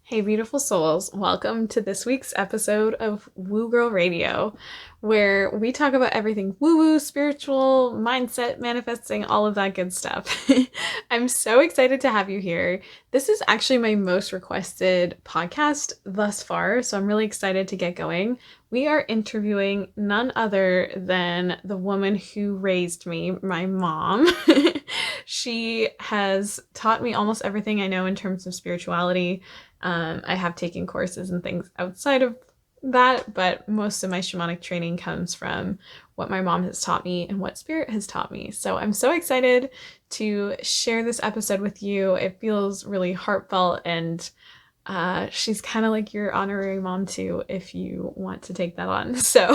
Hey, beautiful souls. Welcome to this week's episode of Woo Girl Radio, where we talk about everything woo woo, spiritual, mindset, manifesting, all of that good stuff. I'm so excited to have you here. This is actually my most requested podcast thus far, so I'm really excited to get going. We are interviewing none other than the woman who raised me, my mom. She has taught me almost everything I know in terms of spirituality. I have taken courses and things outside of that, but most of my shamanic training comes from what my mom has taught me and what spirit has taught me. So I'm so excited to share this episode with you. It feels really heartfelt, and she's kind of like your honorary mom too, if you want to take that on. So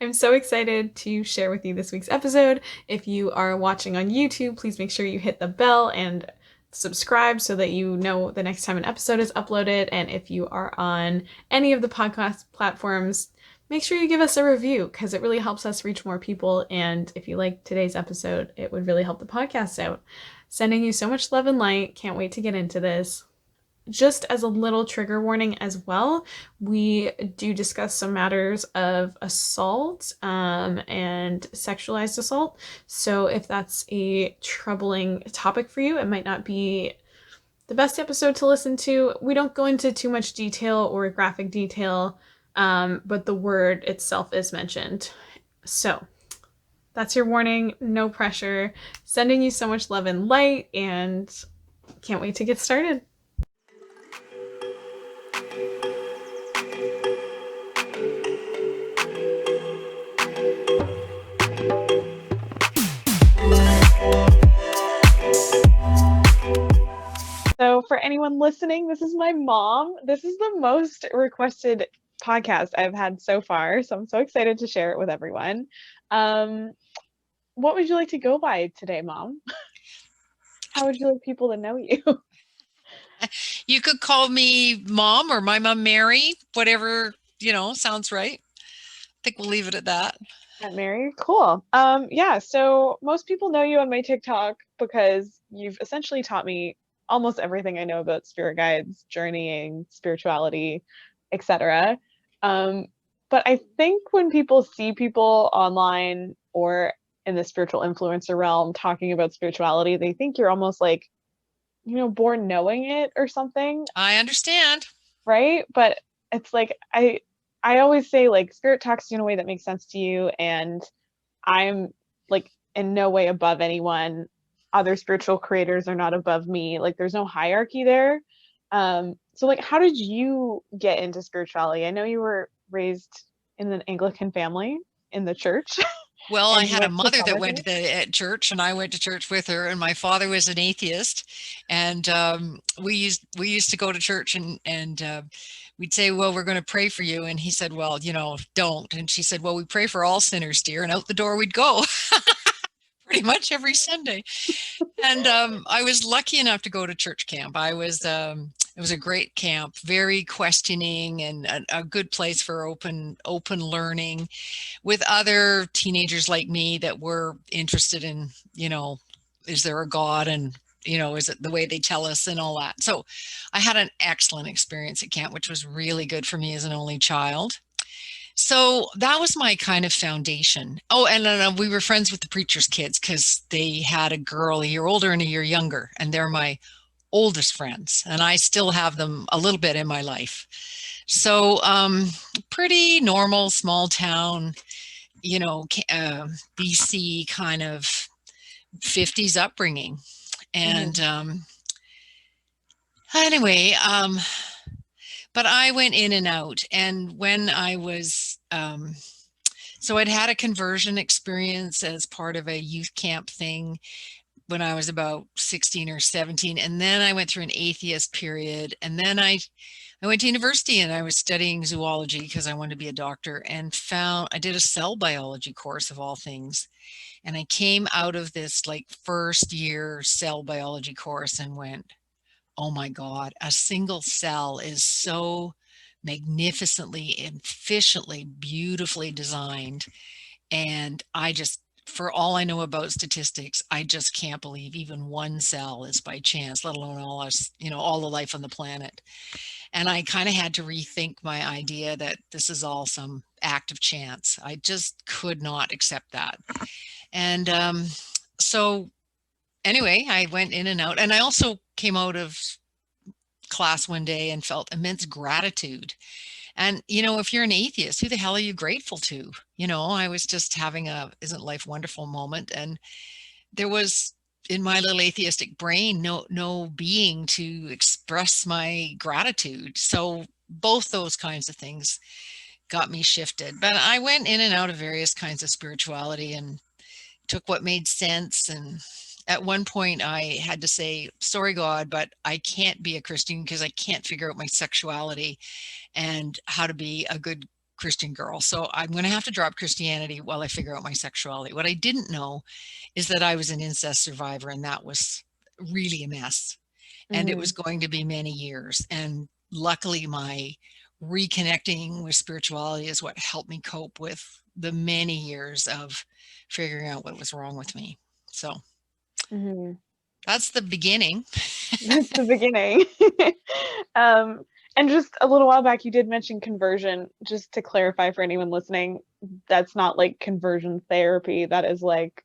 I'm so excited to share with you this week's episode. If you are watching on YouTube, please make sure you hit the bell and subscribe so that you know the next time an episode is uploaded. And if you are on any of the podcast platforms, make sure you give us a review because it really helps us reach more people. And if you like today's episode, it would really help the podcast out. Sending you so much love and light. Can't wait to get into this. Just as a little trigger warning as well, we do discuss some matters of assault and sexualized assault. So if that's a troubling topic for you, it might not be the best episode to listen to. We don't go into too much detail or graphic detail, but the word itself is mentioned. So that's your warning. No pressure. Sending you so much love and light, and can't wait to get started. So, for anyone listening, this is my mom. This is the most requested podcast I've had so far. So, I'm so excited to share it with everyone. Um, what would you like to go by today, Mom? How would you like people to know you? You could call me Mom or my mom Mary, whatever, sounds right. I think we'll leave it at that. Aunt Mary? Cool. Yeah, so most people know you on my TikTok because you've essentially taught me almost everything I know about spirit guides, journeying, spirituality, etc. Um, but I think when people see people online or in the spiritual influencer realm talking about spirituality, they think you're almost like, born knowing it or something, I understand. right? But it's like I always say like spirit talks to you in a way that makes sense to you, and I'm like in no way above anyone. Other spiritual creators are not above me. Like there's no hierarchy there. So like how did you get into spirituality? I know you were raised in an Anglican family in the church Well, I and you had a went to mother that summer went to camp. the church, and I went to church with her. And my father was an atheist, and we used to go to church, and we'd say, "Well, we're going to pray for you," and he said, "Well, don't." And she said, "Well, we pray for all sinners, dear," and out the door we'd go. Pretty much every Sunday. And I was lucky enough to go to church camp. It was a great camp, very questioning and a good place for open learning with other teenagers like me that were interested in, is there a God, and is it the way they tell us and all that. So I had an excellent experience at camp, which was really good for me as an only child. So that was my kind of foundation. Oh, and we were friends with the preacher's kids because they had a girl a year older and a year younger, and they're my oldest friends, and I still have them a little bit in my life. So, pretty normal small town, you know, BC kind of 50s upbringing. Mm-hmm. And anyway, but I went in and out. And when I was, so I'd had a conversion experience as part of a youth camp thing when I was about 16 or 17. And then I went through an atheist period. And then I went to university and I was studying zoology because I wanted to be a doctor, and found I did a cell biology course of all things. And I came out of this like first year cell biology course and went, oh my God, a single cell is so magnificently, efficiently, beautifully designed. And I just for all I know about statistics, I just can't believe even one cell is by chance, let alone all us, all the life on the planet. And I kind of had to rethink my idea that this is all some act of chance. I just could not accept that. And so anyway, I went in and out. And I also came out of class one day and felt immense gratitude. And, if you're an atheist, who the hell are you grateful to? I was just having a isn't life wonderful moment. And there was in my little atheistic brain no being to express my gratitude. So both those kinds of things got me shifted. But I went in and out of various kinds of spirituality and took what made sense. And at one point I had to say, sorry, God, but I can't be a Christian because I can't figure out my sexuality and how to be a good Christian girl. So I'm going to have to drop Christianity while I figure out my sexuality. What I didn't know is that I was an incest survivor, and that was really a mess. And it was going to be many years. And luckily, my reconnecting with spirituality is what helped me cope with the many years of figuring out what was wrong with me. So that's the beginning. That's the beginning. And just a little while back, you did mention conversion. Just to clarify for anyone listening, that's not like conversion therapy. That is like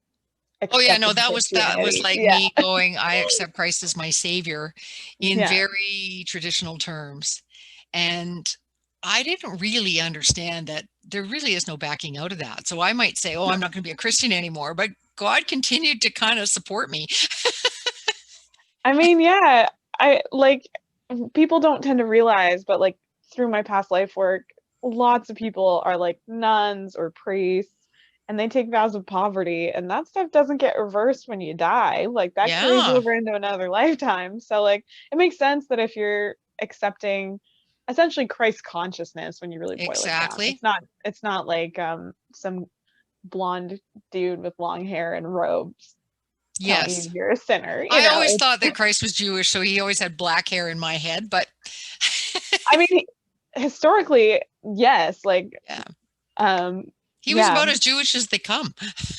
Oh yeah, no, accepting that was Christianity. like Yeah. me going, I accept Christ as my savior in Yeah. very traditional terms. And I didn't really understand that there really is no backing out of that. So I might say, oh, I'm not going to be a Christian anymore, but God continued to kind of support me. I mean, yeah, I like people don't tend to realize, but like through my past life work, lots of people are like nuns or priests and they take vows of poverty, and that stuff doesn't get reversed when you die. Like that carries Yeah, over into another lifetime. So like it makes sense that if you're accepting essentially Christ consciousness when you really boil it down, exactly. it's not like some blonde dude with long hair and robes telling you Yes. you're a sinner, I always thought that Christ was Jewish, so he always had black hair in my head, but I mean, historically, yes, like, yeah, um, he was yeah, about as Jewish as they come.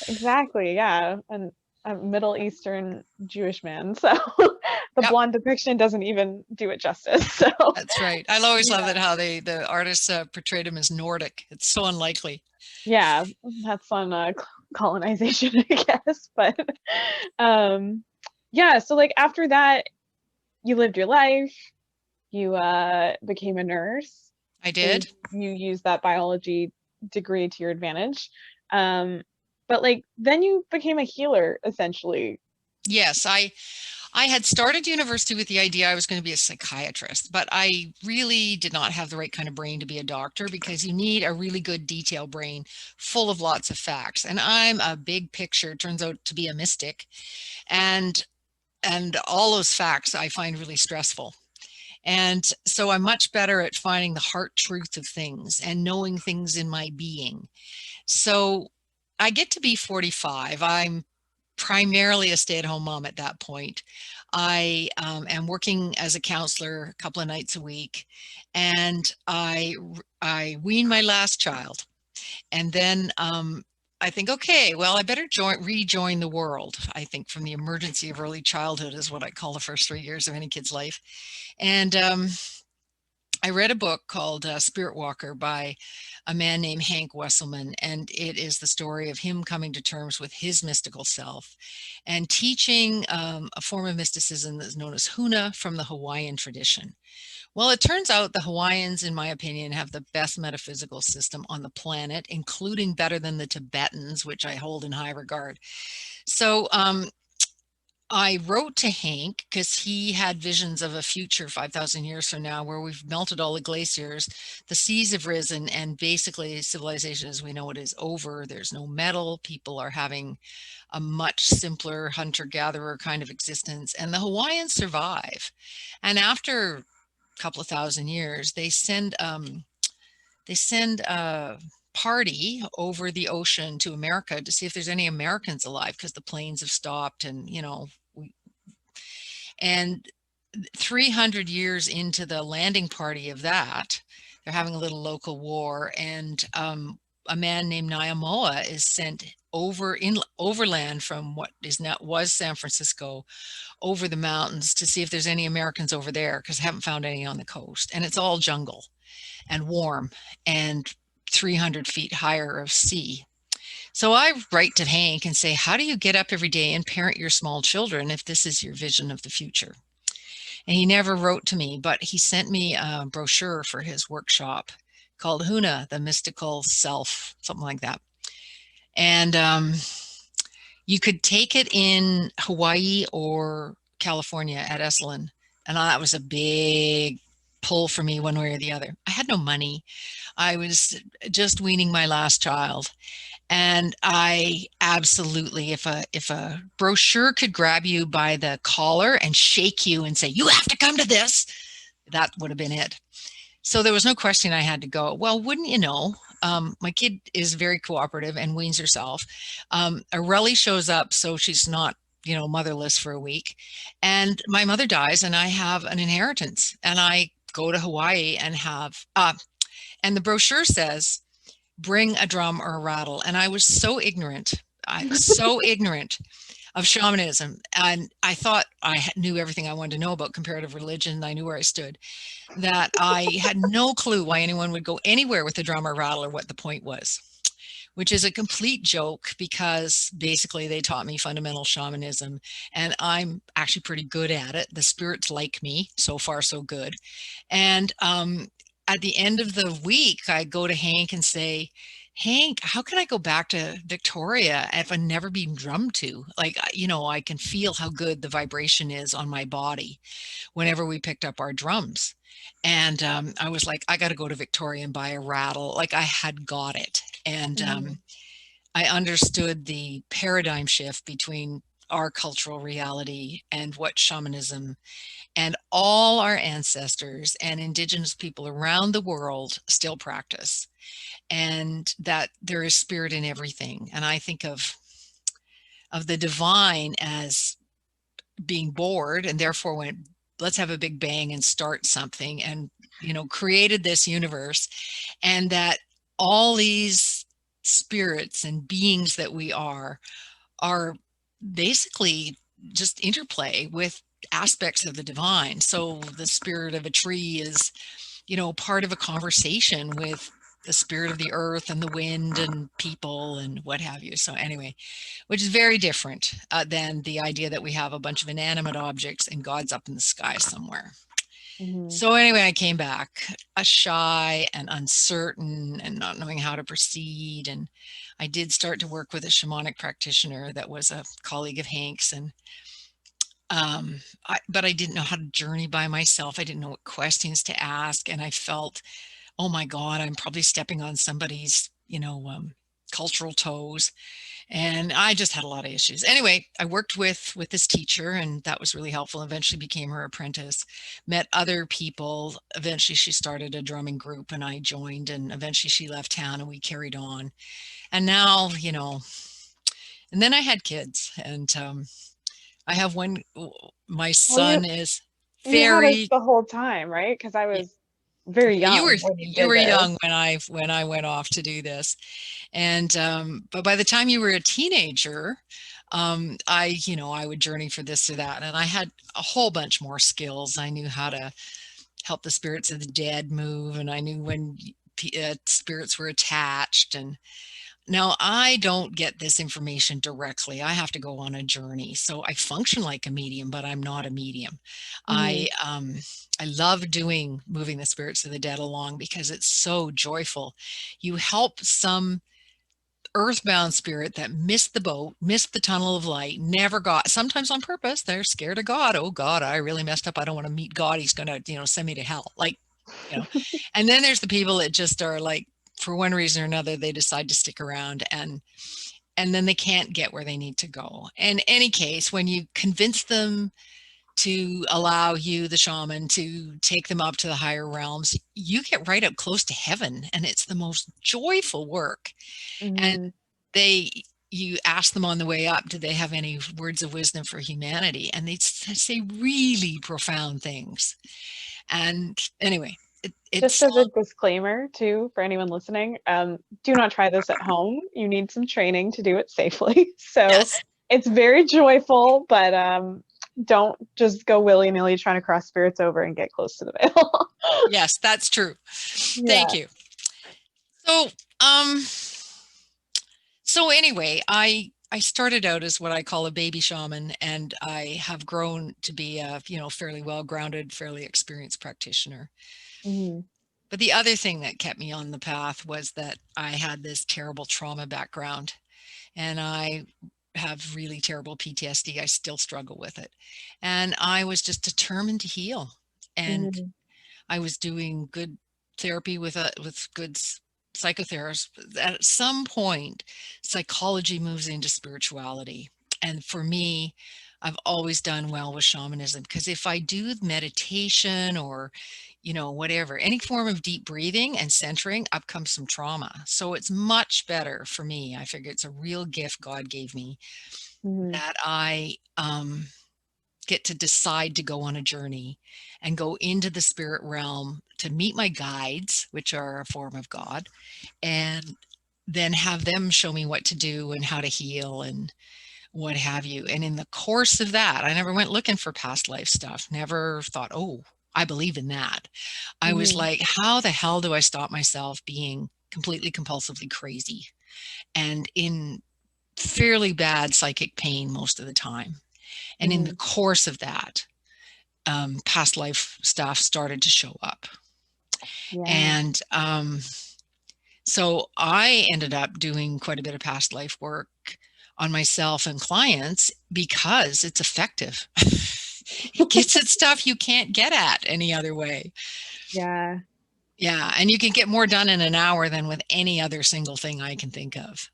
exactly, yeah, and a Middle Eastern Jewish man, so the Yep. blonde depiction doesn't even do it justice. So, That's right. I always love yeah, that how the artists portrayed him as Nordic. It's so unlikely. yeah, that's on colonization, I guess, but um, yeah. So, like after that, you lived your life. You became a nurse, I so you did. you used that biology degree to your advantage. Um, but like then you became a healer essentially. Yes, I had started university with the idea I was going to be a psychiatrist, but I really did not have the right kind of brain to be a doctor because you need a really good detail brain full of lots of facts. And I'm a big picture, turns out to be a mystic. And all those facts I find really stressful. And so I'm much better at finding the heart truth of things and knowing things in my being. So I get to be 45. I'm primarily a stay-at-home mom at that point. I am working as a counselor a couple of nights a week, and I wean my last child, and then I think, okay, well, I better rejoin the world. I think from the emergency of early childhood is what I call the first 3 years of any kid's life, and I read a book called Spirit Walker by a man named Hank Wesselman, and it is the story of him coming to terms with his mystical self and teaching a form of mysticism that's known as Huna from the Hawaiian tradition. Well, it turns out the Hawaiians, in my opinion, have the best metaphysical system on the planet, including better than the Tibetans, which I hold in high regard. So I wrote to Hank because he had visions of a future 5,000 years from now where we've melted all the glaciers, the seas have risen, and basically civilization as we know it is over. There's no metal. People are having a much simpler hunter-gatherer kind of existence, and the Hawaiians survive. And after a couple of thousand years, they send a party over the ocean to America to see if there's any Americans alive because the planes have stopped and and 300 years into the landing party of that, they're having a little local war, and a man named Nyamoa is sent overland from what is now was San Francisco over the mountains to see if there's any Americans over there, because I haven't found any on the coast. And it's all jungle and warm and 300 feet higher of sea. So I write to Hank and say, how do you get up every day and parent your small children if this is your vision of the future? And he never wrote to me, but he sent me a brochure for his workshop called Huna, the Mystical Self, something like that. And you could take it in Hawaii or California at Esalen. And that was a big pull for me one way or the other. I had no money. I was just weaning my last child. And I absolutely, if a brochure could grab you by the collar and shake you and say, you have to come to this, that would have been it. So there was no question I had to go. Well, wouldn't you know, my kid is very cooperative and weans herself. Aurelie shows up, so she's not, motherless for a week. And my mother dies and I have an inheritance. And I go to Hawaii and have, and the brochure says, bring a drum or a rattle. And I was so ignorant. I was so ignorant of shamanism. And I thought I knew everything I wanted to know about comparative religion. I knew where I stood, that I had no clue why anyone would go anywhere with a drum or rattle or what the point was, which is a complete joke, because basically they taught me fundamental shamanism and I'm actually pretty good at it. The spirits like me. So far, so good. And at the end of the week, I go to Hank and say, Hank, how can I go back to Victoria if I've never been drummed to? Like, I can feel how good the vibration is on my body whenever we picked up our drums. And I was like, I got to go to Victoria and buy a rattle. Like, I had got it. And I understood the paradigm shift between our cultural reality and what shamanism and all our ancestors and indigenous people around the world still practice, and that there is spirit in everything. And I think of the divine as being bored and therefore went, let's have a big bang and start something, and created this universe, and that all these spirits and beings that we are basically just interplay with aspects of the divine. So the spirit of a tree is, part of a conversation with the spirit of the earth and the wind and people and what have you. So anyway, which is very different than the idea that we have a bunch of inanimate objects and God's up in the sky somewhere. So anyway, I came back shy and uncertain and not knowing how to proceed. And I did start to work with a shamanic practitioner that was a colleague of Hank's. And but I didn't know how to journey by myself. I didn't know what questions to ask. And I felt, oh my God, I'm probably stepping on somebody's, cultural toes. And I just had a lot of issues. Anyway, I worked with this teacher, and that was really helpful. Eventually became her apprentice, met other people. Eventually she started a drumming group and I joined, and eventually she left town and we carried on. And now, and then I had kids, and I have one, my son is You had us very, the whole time, right? Because I was very young when you you did were this. young when I went off to do this. And but by the time you were a teenager, I would journey for this or that, and I had a whole bunch more skills. I knew how to help the spirits of the dead move, and I knew when spirits were attached. And now I don't get this information directly. I have to go on a journey. So I function like a medium, but I'm not a medium. I love moving the spirits of the dead along because it's so joyful. You help some earthbound spirit that missed the boat, missed the tunnel of light, never got, sometimes on purpose. They're scared of God. Oh God, I really messed up. I don't want to meet God. He's going to, send me to hell. And then there's the people that just are like, for one reason or another, they decide to stick around, and then they can't get where they need to go. In any case, when you convince them to allow you, the shaman, to take them up to the higher realms, you get right up close to heaven, and it's the most joyful work. And you ask them on the way up, do they have any words of wisdom for humanity? And they say really profound things. And anyway, Just as a disclaimer too, for anyone listening, do not try this at home. You need some training to do it safely. So yes. It's very joyful, but don't just go willy-nilly trying to cross spirits over and get close to the veil. Yes, that's true. Yeah. Thank you. So anyway, I started out as what I call a baby shaman, and I have grown to be a, fairly well-grounded, fairly experienced practitioner. Mm-hmm. But the other thing that kept me on the path was that I had this terrible trauma background, and I have really terrible PTSD. I still struggle with it. And I was just determined to heal. And Mm-hmm. I was doing good therapy with good psychotherapists. At some point, psychology moves into spirituality. And for me, I've always done well with shamanism, because if I do meditation or, whatever, any form of deep breathing and centering, up comes some trauma. So it's much better for me. I figure it's a real gift God gave me, that I get to decide to go on a journey and go into the spirit realm to meet my guides, which are a form of God, and then have them show me what to do and how to heal and what have you. And in the course of that, I never went looking for past life stuff, never thought, oh, I believe in that. I was like, how the hell do I stop myself being completely compulsively crazy and in fairly bad psychic pain most of the time? And in the course of that, past life stuff started to show up. Yeah. And so I ended up doing quite a bit of past life work on myself and clients because it's effective. It gets at stuff you can't get at any other way. Yeah. Yeah. And you can get more done in an hour than with any other single thing I can think of.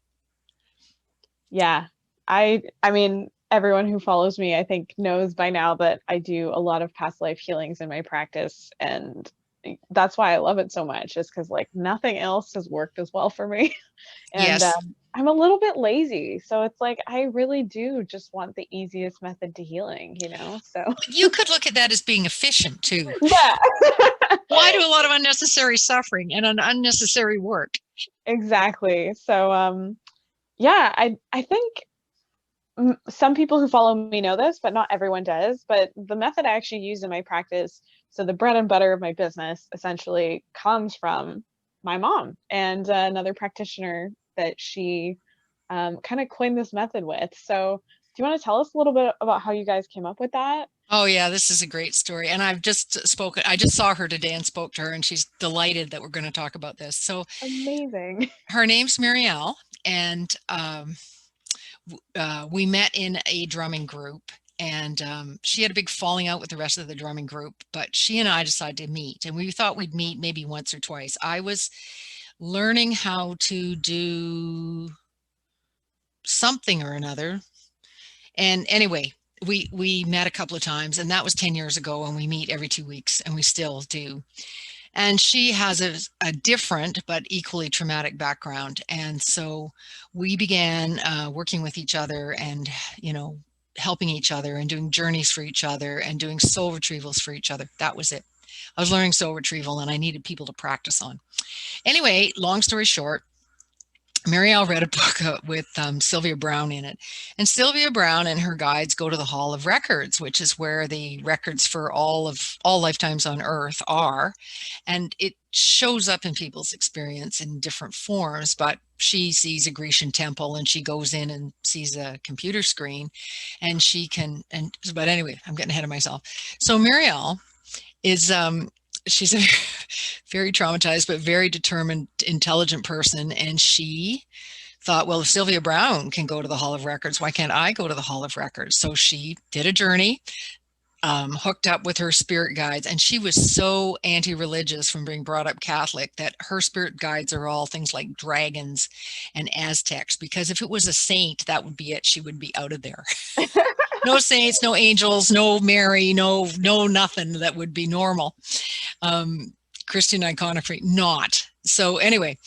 Yeah. I mean, everyone who follows me, I think, knows by now that I do a lot of past life healings in my practice. And that's why I love it so much, is because like nothing else has worked as well for me. And yes. I'm a little bit lazy. So it's like, I really do just want the easiest method to healing, so. You could look at that as being efficient too. Yeah. Why do a lot of unnecessary suffering and unnecessary work? Exactly. So, yeah, I think some people who follow me know this, but not everyone does. But the method I actually use in my practice, so the bread and butter of my business essentially comes from my mom and another practitioner that she kind of coined this method with. So do you want to tell us a little bit about how you guys came up with that? Oh yeah, this is a great story. And I just saw her today and spoke to her, and she's delighted that we're going to talk about this. So amazing. Her name's Marielle, and we met in a drumming group, and she had a big falling out with the rest of the drumming group, but she and I decided to meet, and we thought we'd meet maybe once or twice. I was learning how to do something or another. And anyway, we met a couple of times, and that was 10 years ago, and we meet every 2 weeks, and we still do. And she has a different but equally traumatic background. And so we began working with each other and, helping each other and doing journeys for each other and doing soul retrievals for each other. That was it. I was learning soul retrieval, and I needed people to practice on. Anyway, long story short, Marielle read a book with Sylvia Browne in it. And Sylvia Browne and her guides go to the Hall of Records, which is where the records for all lifetimes on Earth are. And it shows up in people's experience in different forms, but she sees a Grecian temple, and she goes in and sees a computer screen, and but anyway, I'm getting ahead of myself. So Marielle is, she's a very traumatized but very determined, intelligent person. And she thought, well, if Sylvia Browne can go to the Hall of Records, why can't I go to the Hall of Records? So she did a journey, hooked up with her spirit guides. And she was so anti-religious from being brought up Catholic that her spirit guides are all things like dragons and Aztecs, because if it was a saint, that would be it. She would be out of there. No saints, no angels, no Mary, no nothing that would be normal. Christian iconography, not. So anyway,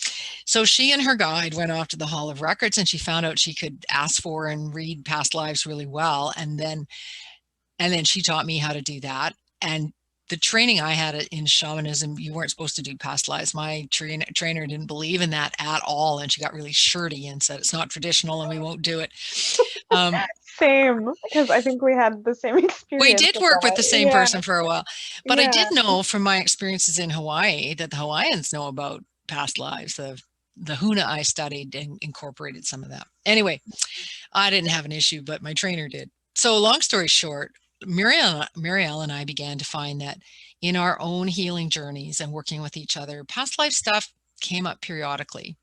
so she and her guide went off to the Hall of Records, and she found out she could ask for and read past lives really well. And then she taught me how to do that. And the training I had in shamanism, you weren't supposed to do past lives. My trainer didn't believe in that at all, and she got really shirty and said it's not traditional and we won't do it. Same, because I think we had the same experience. We did work with the same Yeah. person for a while, but I Yeah. did know from my experiences in Hawaii that the Hawaiians know about past lives. The Huna I studied and incorporated some of that. Anyway, I didn't have an issue, but my trainer did. So long story short, Muriel and I began to find that in our own healing journeys and working with each other, past life stuff came up periodically,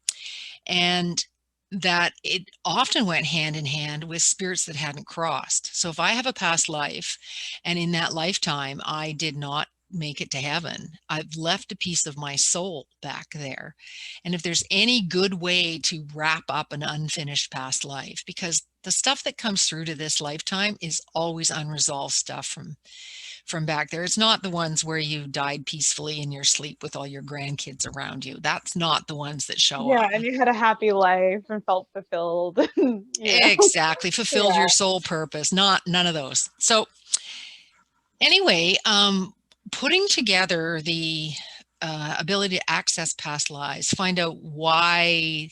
and that it often went hand in hand with spirits that hadn't crossed. So if I have a past life and in that lifetime I did not make it to heaven, I've left a piece of my soul back there. And if there's any good way to wrap up an unfinished past life, because the stuff that comes through to this lifetime is always unresolved stuff from back there. It's not the ones where you died peacefully in your sleep with all your grandkids around you. That's not the ones that show up. And you had a happy life and felt fulfilled. Exactly. Fulfilled your soul purpose. None of those. So anyway, putting together the ability to access past lives, find out why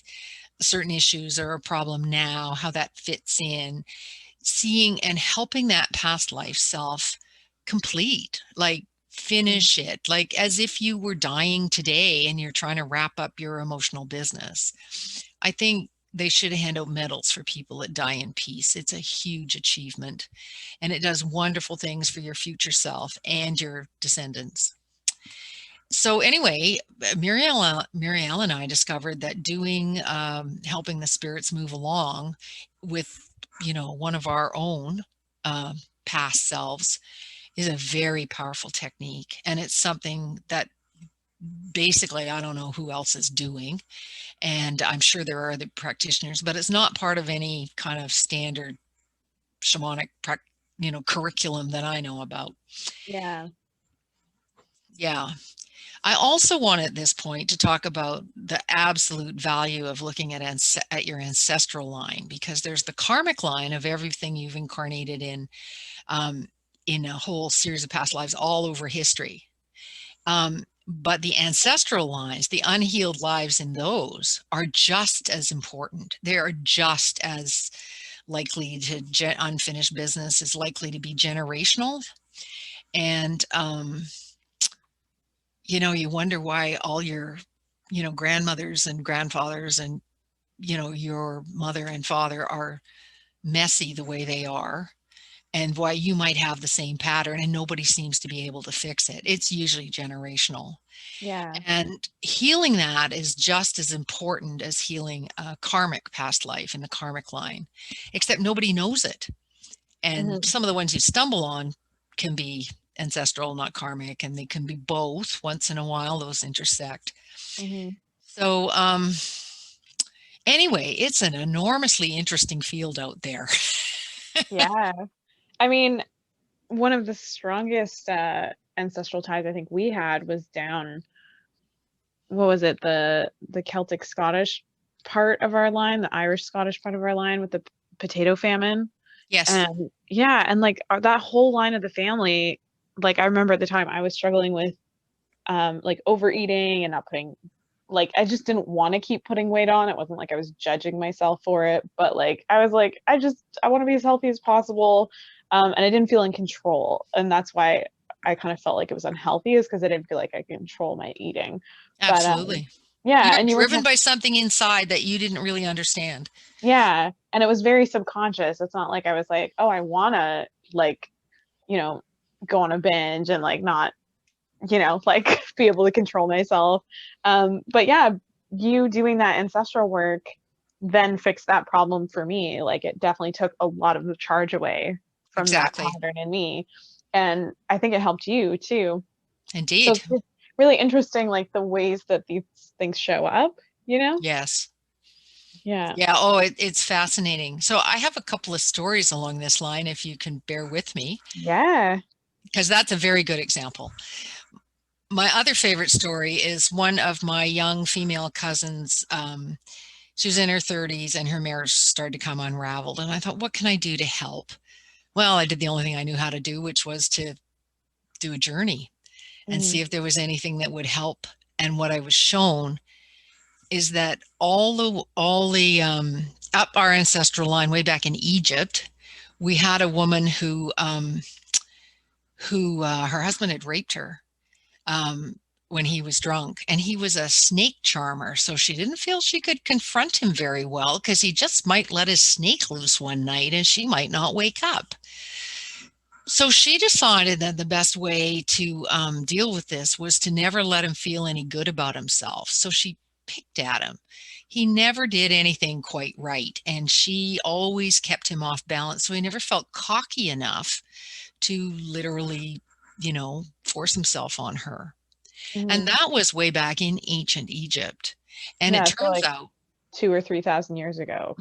certain issues are a problem now, how that fits in, seeing and helping that past life self complete, like finish it, like as if you were dying today and you're trying to wrap up your emotional business. I think they should hand out medals for people that die in peace. It's a huge achievement, and it does wonderful things for your future self and your descendants. So anyway, Muriel and I discovered that doing, helping the spirits move along with, one of our own past selves is a very powerful technique. And it's something that basically, I don't know who else is doing. And I'm sure there are other practitioners, but it's not part of any kind of standard shamanic, curriculum that I know about. Yeah. I also want at this point to talk about the absolute value of looking at your ancestral line, because there's the karmic line of everything you've incarnated in a whole series of past lives all over history. But the ancestral lines, the unhealed lives in those, are just as important. They are just as likely to unfinished business is likely to be generational. And you wonder why all your, grandmothers and grandfathers and, your mother and father are messy the way they are, and why you might have the same pattern and nobody seems to be able to fix it. It's usually generational. Yeah. And healing that is just as important as healing a karmic past life in the karmic line, except nobody knows it. And some of the ones you stumble on can be ancestral, not karmic, and they can be both. Once in a while, those intersect. So anyway, it's an enormously interesting field out there. Yeah. I mean, one of the strongest ancestral ties I think we had was down, what was it, the Celtic Scottish part of our line, the Irish Scottish part of our line with the potato famine. Yes. And and like that whole line of the family, like I remember at the time I was struggling with like overeating and not putting, like I just didn't want to keep putting weight on. It wasn't like I was judging myself for it, but like I was like, I want to be as healthy as possible. And I didn't feel in control. And that's why I kind of felt like it was unhealthy, is because I didn't feel like I could control my eating. Absolutely. But, yeah. You're and you driven by something inside that you didn't really understand. Yeah. And it was very subconscious. It's not like I was like, oh, I want to like, go on a binge and like not, like be able to control myself. But yeah, you doing that ancestral work then fixed that problem for me. Like it definitely took a lot of the charge away from that pattern in me. And I think it helped you too. Indeed. So it's really interesting, like the ways that these things show up, Yes. Yeah. Oh, it's fascinating. So I have a couple of stories along this line, if you can bear with me. Yeah. Because that's a very good example. My other favorite story is one of my young female cousins. She was in her 30s and her marriage started to come unraveled. And I thought, what can I do to help? Well, I did the only thing I knew how to do, which was to do a journey. and see if there was anything that would help. And what I was shown is that all the up our ancestral line way back in Egypt, we had a woman who her husband had raped her when he was drunk, and he was a snake charmer. So she didn't feel she could confront him very well, because he just might let his snake loose one night and she might not wake up. So she decided that the best way to deal with this was to never let him feel any good about himself. So she picked at him. He never did anything quite right, and she always kept him off balance. So he never felt cocky enough to literally, force himself on her. And that was way back in ancient Egypt. And it turns out 2,000 or 3,000 years ago.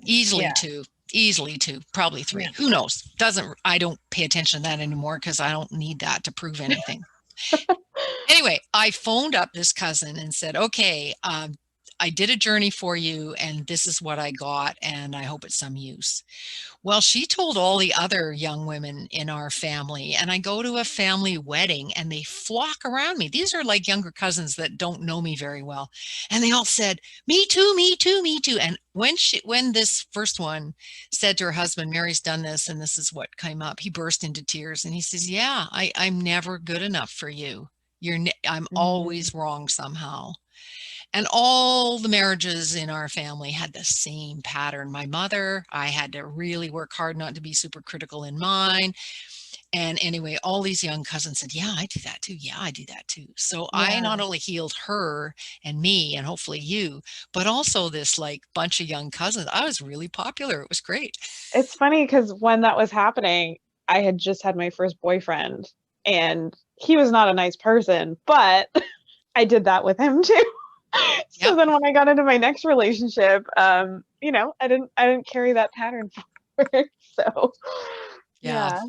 Easily two, probably three. Yeah. Who knows? I don't pay attention to that anymore, because I don't need that to prove anything. Anyway, I phoned up this cousin and said, okay, I did a journey for you, and this is what I got, and I hope it's some use. Well, she told all the other young women in our family, and I go to a family wedding and they flock around me. These are like younger cousins that don't know me very well. And they all said, me too, me too, me too. And when this first one said to her husband, Mary's done this and this is what came up, he burst into tears and he says, yeah, I'm never good enough for you. I'm always wrong somehow. And all the marriages in our family had the same pattern. My mother, I had to really work hard not to be super critical in mine. And anyway, all these young cousins said, yeah, I do that too. Yeah, I do that too. So I not only healed her and me and hopefully you, but also this like bunch of young cousins. I was really popular. It was great. It's funny because when that was happening, I had just had my first boyfriend and he was not a nice person, but I did that with him too. So then when I got into my next relationship, I didn't carry that pattern forward. So yeah.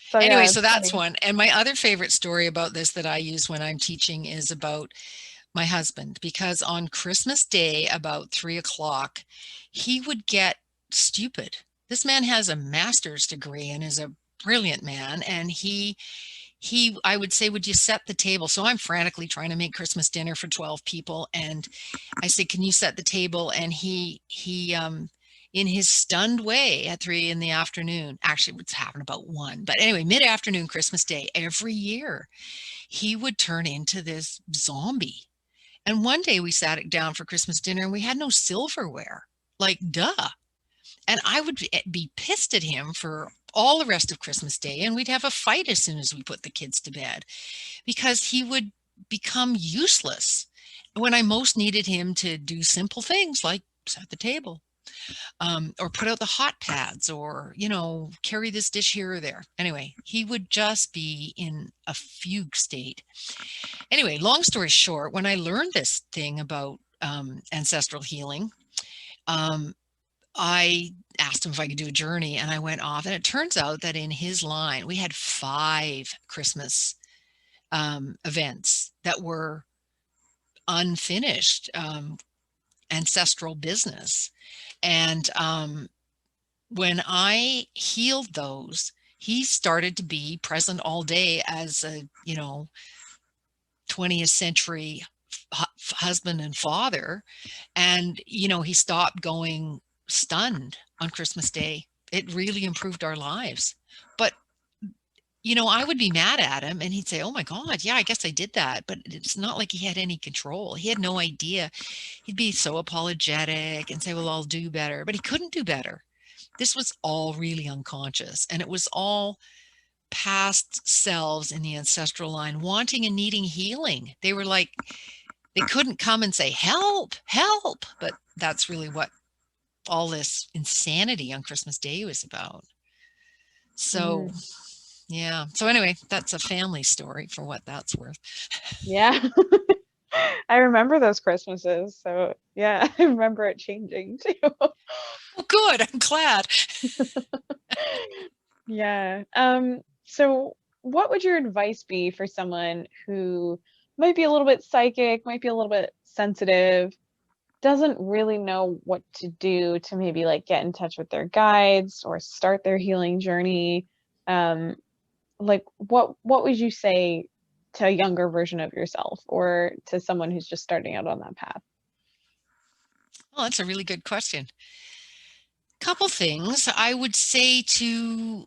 So anyway, so that's funny. One. And my other favorite story about this that I use when I'm teaching is about my husband, because on Christmas Day, about 3:00, he would get stupid. This man has a master's degree and is a brilliant man. And I would say, would you set the table? So I'm frantically trying to make Christmas dinner for 12 people. And I say, can you set the table? And he in his stunned way at 3 PM, actually it's happened about 1, but anyway, mid-afternoon, Christmas Day, every year, he would turn into this zombie. And one day we sat down for Christmas dinner and we had no silverware, like duh. And I would be pissed at him for all the rest of Christmas Day. And we'd have a fight as soon as we put the kids to bed, because he would become useless when I most needed him to do simple things like set the table, or put out the hot pads, or, carry this dish here or there. Anyway, he would just be in a fugue state. Anyway, long story short, when I learned this thing about ancestral healing, I asked him if I could do a journey, and I went off, and it turns out that in his line, we had 5 Christmas events that were unfinished ancestral business. And when I healed those, he started to be present all day as a, 20th century husband and father. And, he stopped going stunned on Christmas Day. It really improved our lives. But, I would be mad at him and he'd say, oh my God, yeah, I guess I did that. But it's not like he had any control. He had no idea. He'd be so apologetic and say, well, I'll do better. But he couldn't do better. This was all really unconscious. And it was all past selves in the ancestral line wanting and needing healing. They were like, they couldn't come and say, help, help. But that's really what all this insanity on Christmas Day was about. So, yeah. So anyway, that's a family story for what that's worth. Yeah. I remember those Christmases. So yeah, I remember it changing too. Well, good. I'm glad. Yeah. So what would your advice be for someone who might be a little bit psychic, might be a little bit sensitive, doesn't really know what to do to maybe like get in touch with their guides or start their healing journey? Like what would you say to a younger version of yourself or to someone who's just starting out on that path? Well, that's a really good question. Couple things. I would say to,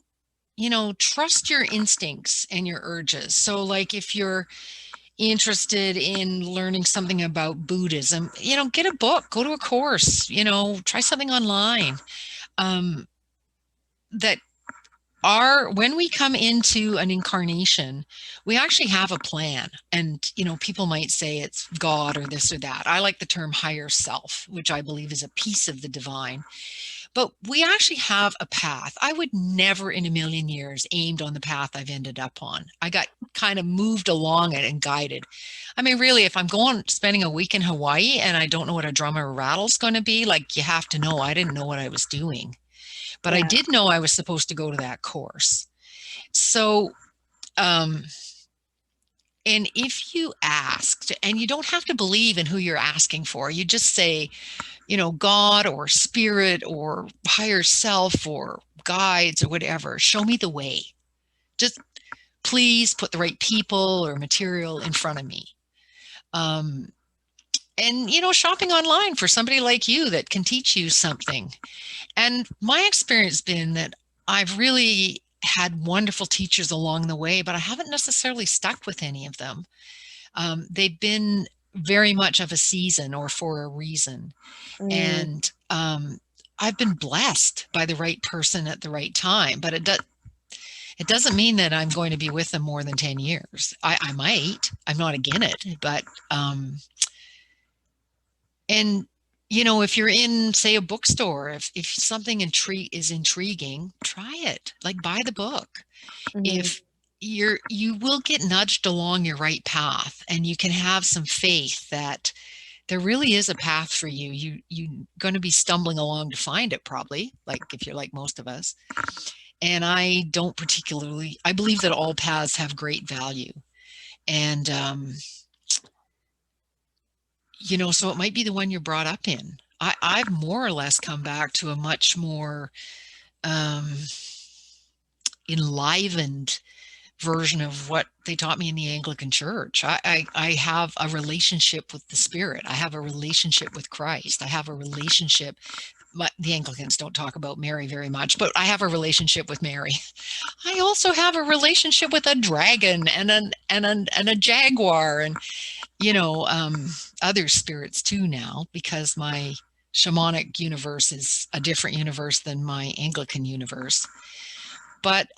trust your instincts and your urges. So like if you're interested in learning something about Buddhism, get a book, go to a course, try something online. That when we come into an incarnation, we actually have a plan. And, people might say it's God or this or that. I like the term higher self, which I believe is a piece of the divine. But we actually have a path. I would never in a million years aimed on the path I've ended up on. I got kind of moved along it and guided. I mean, really, if I'm spending a week in Hawaii and I don't know what a drum or a rattle is going to be, like, you have to know I didn't know what I was doing. But I did know I was supposed to go to that course. So, and if you asked, and you don't have to believe in who you're asking for, you just say, God or spirit or higher self or guides or whatever, show me the way. Just please put the right people or material in front of me. And, shopping online for somebody like you that can teach you something. And my experience has been that I've really had wonderful teachers along the way, but I haven't necessarily stuck with any of them. They've been very much of a season or for a reason. And I've been blessed by the right person at the right time, but it doesn't mean that I'm going to be with them more than 10 years. I might. I'm not against it, but and if you're in, say, a bookstore, if something is intriguing, try it. Like, buy the book. If you will get nudged along your right path, and you can have some faith that there really is a path for you. You're going to be stumbling along to find it, probably, like if you're like most of us. And I believe that all paths have great value. And, so it might be the one you're brought up in. I've more or less come back to a much more enlivened version of what they taught me in the Anglican Church. I have a relationship with the Spirit. I have a relationship with Christ. I have a relationship. The Anglicans don't talk about Mary very much, but I have a relationship with Mary. I also have a relationship with a dragon and a jaguar and other spirits too now, because my shamanic universe is a different universe than my Anglican universe. But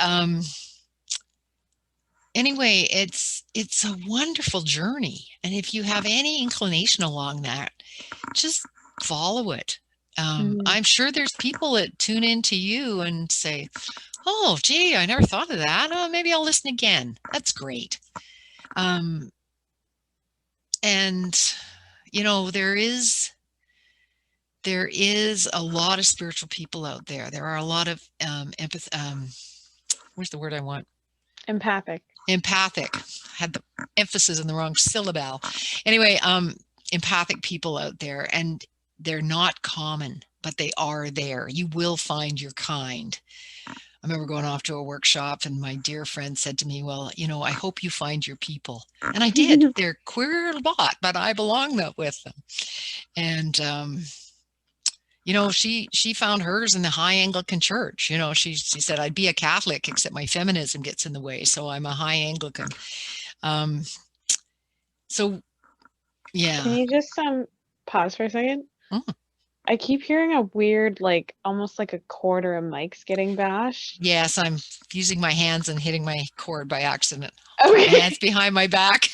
anyway, it's a wonderful journey. And if you have any inclination along that, just follow it. I'm sure there's people that tune into you and say, oh, gee, I never thought of that. Oh, maybe I'll listen again. That's great. And, there is a lot of spiritual people out there. There are a lot of where's the word I want? Empathic. Had the emphasis in the wrong syllable. Anyway, empathic people out there, and they're not common, but they are there. You will find your kind. I remember going off to a workshop, and my dear friend said to me, well, I hope you find your people. And I did. They're queer a lot, but I belong with them. And, she found hers in the high Anglican Church. She said, I'd be a Catholic, except my feminism gets in the way. So I'm a high Anglican. So, yeah. Can you just pause for a second? I keep hearing a weird, almost like a cord or a mic's getting bashed. Yes, I'm using my hands and hitting my cord by accident. Okay. My hands behind my back.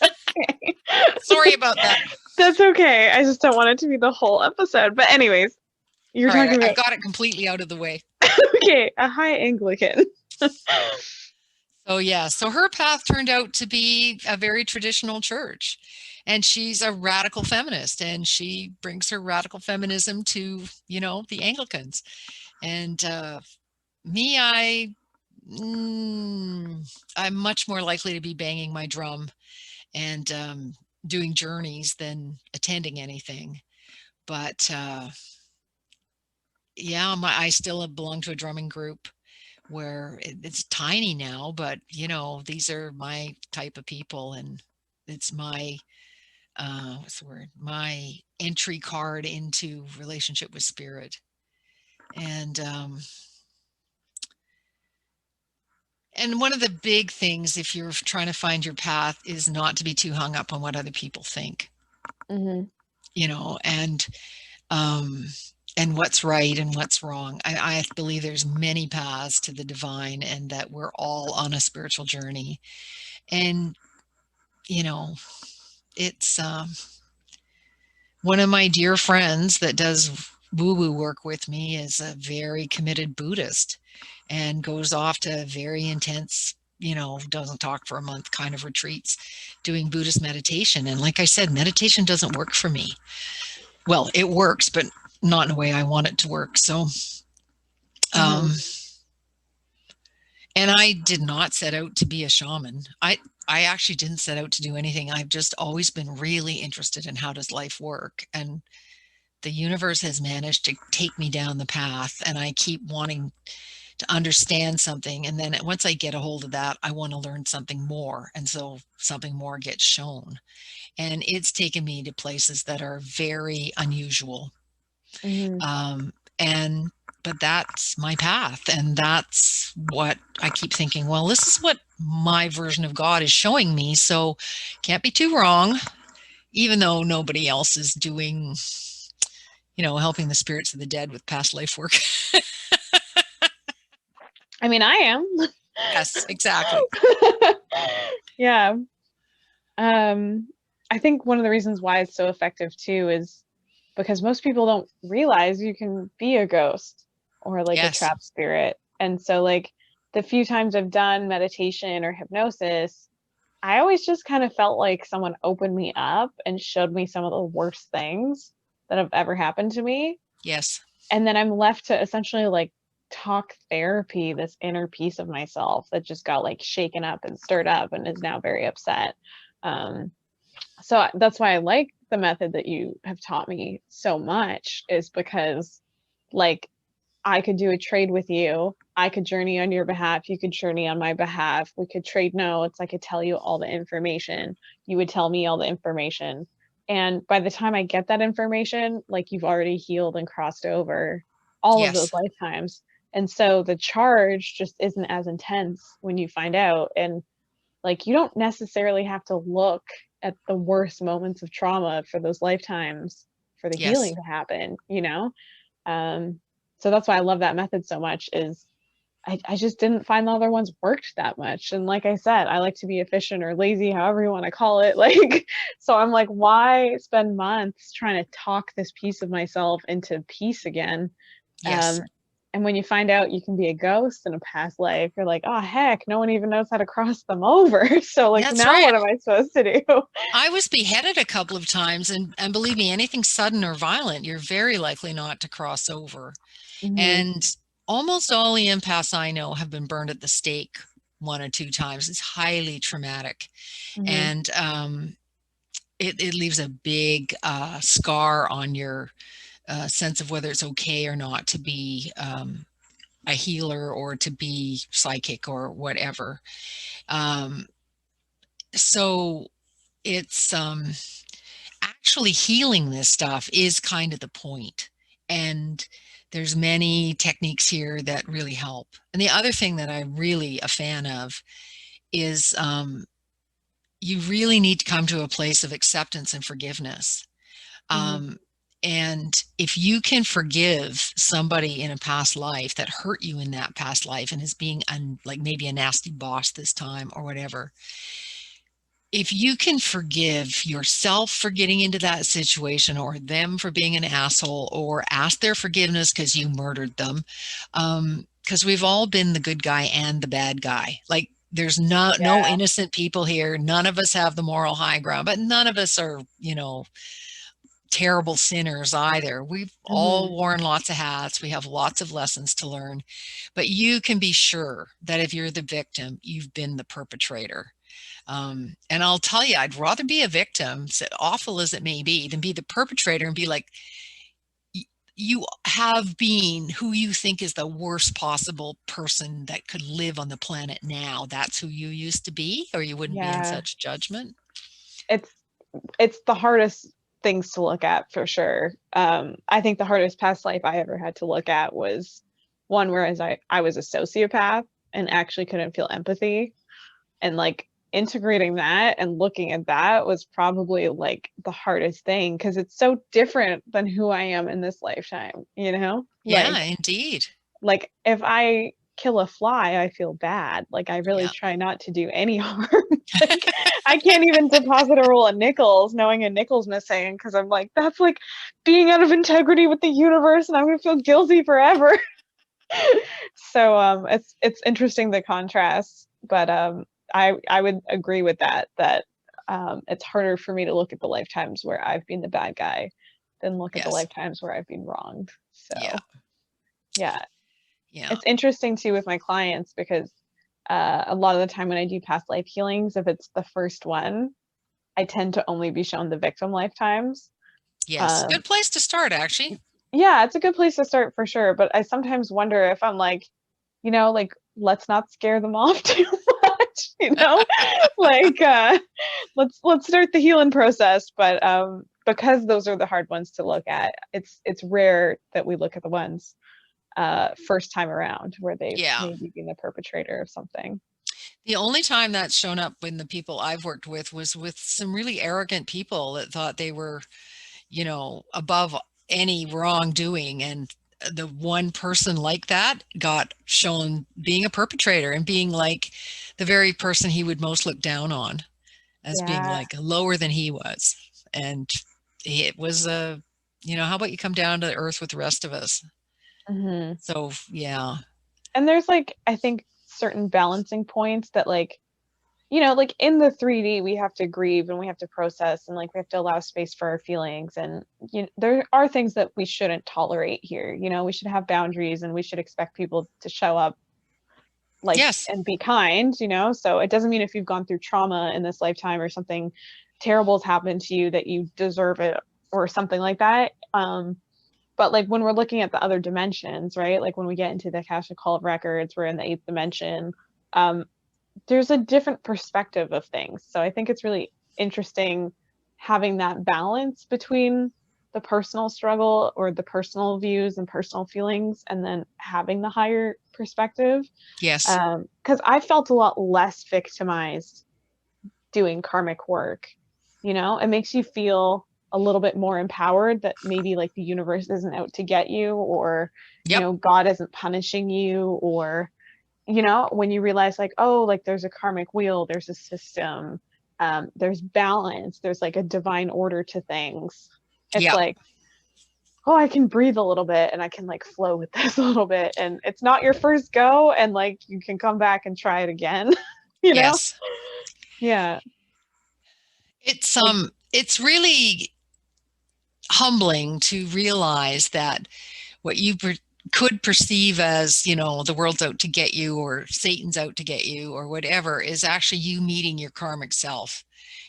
Okay. Sorry about that. That's okay. I just don't want it to be the whole episode. But anyways, you're talking about... I got it completely out of the way. Okay, a high Anglican. So her path turned out to be a very traditional church. And she's a radical feminist, and she brings her radical feminism to, the Anglicans. And me, I'm much more likely to be banging my drum and doing journeys than attending anything. But I still belong to a drumming group. where it's tiny now, but you know, these are my type of people, and it's my what's the word, my entry card into relationship with spirit. And one of the big things, if you're trying to find your path, is not to be too hung up on what other people think. You know, and what's right and what's wrong. I believe there's many paths to the divine, and that we're all on a spiritual journey. And, you know, it's one of my dear friends that does woo-woo work with me is a very committed Buddhist, and goes off to very intense, you know, doesn't talk for a month kind of retreats doing Buddhist meditation. And like I said, meditation doesn't work for me. Well, it works, but not in a way I want it to work. So, and I did not set out to be a shaman. I actually didn't set out to do anything. I've just always been really interested in how does life work. And the universe has managed to take me down the path, and I keep wanting to understand something. And then once I get a hold of that, I want to learn something more. And so something more gets shown. And it's taken me to places that are very unusual. But that's my path. And that's what I keep thinking, well, this is what my version of God is showing me. So can't be too wrong, even though nobody else is doing, you know, helping the spirits of the dead with past life work. I mean, I am. Yes, exactly. Yeah. I think one of the reasons why it's so effective too is because most people don't realize you can be a ghost or like a trapped spirit. And so like the few times I've done meditation or hypnosis, I always just kind of felt like someone opened me up and showed me some of the worst things that have ever happened to me. Yes. And then I'm left to essentially like talk therapy this inner piece of myself that just got like shaken up and stirred up and is now very upset. So that's why I like the method that you have taught me so much, is because like I could do a trade with you. I could journey on your behalf. You could journey on my behalf. We could trade notes. I could tell you all the information. You would tell me all the information. And by the time I get that information, like you've already healed and crossed over all of those lifetimes. And so the charge just isn't as intense when you find out. And like, you don't necessarily have to look at the worst moments of trauma for those lifetimes for the healing to happen, you know? So that's why I love that method so much, is I just didn't find the other ones worked that much. And like I said, I like to be efficient or lazy, however you want to call it. Like, so I'm like, why spend months trying to talk this piece of myself into peace again? And when you find out you can be a ghost in a past life, you're like, oh, heck, no one even knows how to cross them over. So like, That's now right. What am I supposed to do? I was beheaded a couple of times, and believe me, anything sudden or violent, you're very likely not to cross over. And almost all the empaths I know have been burned at the stake 1 or 2 times. It's highly traumatic. And it leaves a big scar on your sense of whether it's okay or not to be a healer or to be psychic or whatever. So it's actually healing this stuff is kind of the point. And there's many techniques here that really help. And the other thing that I'm really a fan of is you really need to come to a place of acceptance and forgiveness. And if you can forgive somebody in a past life that hurt you in that past life and is being like maybe a nasty boss this time or whatever, if you can forgive yourself for getting into that situation, or them for being an asshole, or ask their forgiveness because you murdered them, because we've all been the good guy and the bad guy. Like, there's no innocent people here. None of us have the moral high ground, but none of us are, you know, terrible sinners either. We've all worn lots of hats. We have lots of lessons to learn, but you can be sure that if you're the victim, you've been the perpetrator. And I'll tell you, I'd rather be a victim, so awful as it may be, than be the perpetrator and be like, you have been who you think is the worst possible person that could live on the planet now. That's who you used to be, or you wouldn't be in Yeah. such judgment. It's the hardest things to look at for sure. I think the hardest past life I ever had to look at was one where I was a sociopath and actually couldn't feel empathy. And like integrating that and looking at that was probably like the hardest thing because it's so different than who I am in this lifetime, you know? Yeah, indeed. Like if I kill a fly, I feel bad. Like I really Yeah. try not to do any harm. Like I can't even deposit a roll of nickels knowing a nickel's missing because I'm like, that's like being out of integrity with the universe and I'm gonna feel guilty forever. So it's interesting the contrast, but I would agree with that it's harder for me to look at the lifetimes where I've been the bad guy than look at the Yes. lifetimes where I've been wronged. So Yeah. yeah. Yeah. It's interesting too with my clients because a lot of the time when I do past life healings, if it's the first one, I tend to only be shown the victim lifetimes. Yes. Good place to start, actually. Yeah, it's a good place to start for sure. But I sometimes wonder if I'm like, like let's not scare them off too much, like let's start the healing process. But because those are the hard ones to look at, it's rare that we look at the ones first time around where they've maybe been the perpetrator of something. The only time that's shown up in the people I've worked with was with some really arrogant people that thought they were, above any wrongdoing. And the one person like that got shown being a perpetrator and being like the very person he would most look down on as being like lower than he was. And it was how about you come down to the earth with the rest of us? Mm-hmm. So, yeah. And there's like, I think certain balancing points that like in the 3D, we have to grieve and we have to process and like we have to allow space for our feelings. And there are things that we shouldn't tolerate here. We should have boundaries and we should expect people to show up like and be kind, So it doesn't mean if you've gone through trauma in this lifetime or something terrible has happened to you that you deserve it or something like that. But like when we're looking at the other dimensions, right? Like when we get into the Akashic Hall of Records, we're in the 8th dimension. There's a different perspective of things. So I think it's really interesting having that balance between the personal struggle or the personal views and personal feelings and then having the higher perspective. Yes. Because I felt a lot less victimized doing karmic work. It makes you feel a little bit more empowered that maybe like the universe isn't out to get you or, God isn't punishing you or, when you realize like, oh, like there's a karmic wheel, there's a system, there's balance, there's like a divine order to things. It's like, oh, I can breathe a little bit and I can like flow with this a little bit. And it's not your first go. And like, you can come back and try it again, Yes. Yeah. It's really humbling to realize that what you could perceive as, the world's out to get you or Satan's out to get you or whatever is actually you meeting your karmic self.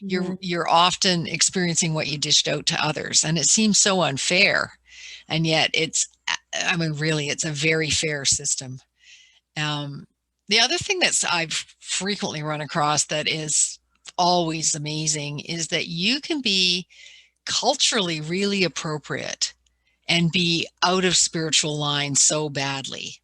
Mm-hmm. You're often experiencing what you dished out to others. And it seems so unfair. And yet really, it's a very fair system. The other thing I've frequently run across that is always amazing is that you can be culturally really appropriate and be out of spiritual line so badly.